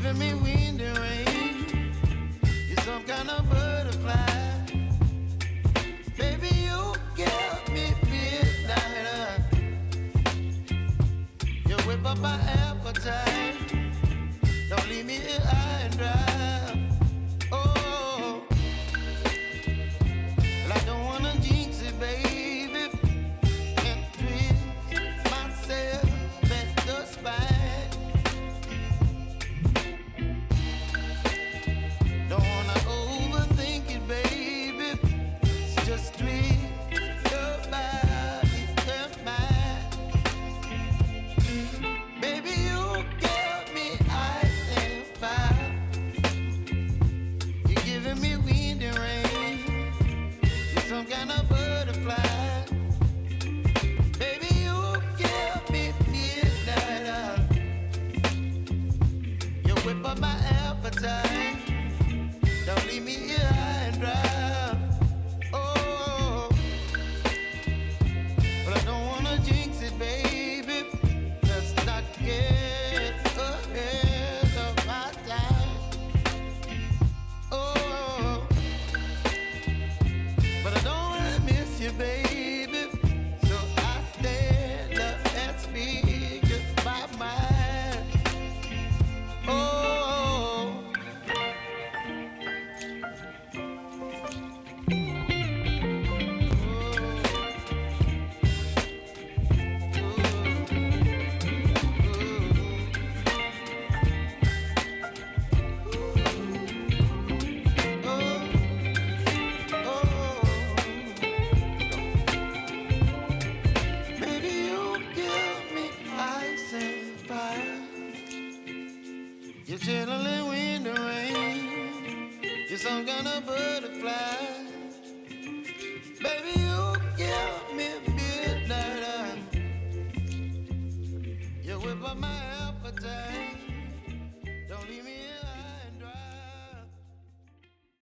giving me wind and rain. You're some kind of butterfly. Baby, you give me midnight. You whip up my appetite. Don't leave me here high and dry. Oh, well, I don't wanna jinx it, baby, and twist myself at the spine. Don't wanna overthink it, baby. It's just twist your body and mine. Baby, you give me ice and fire. You're giving me wind and rain. You're some kind of butterfly. Baby, you give me midnight. You whip up my appetite. Don't leave me here.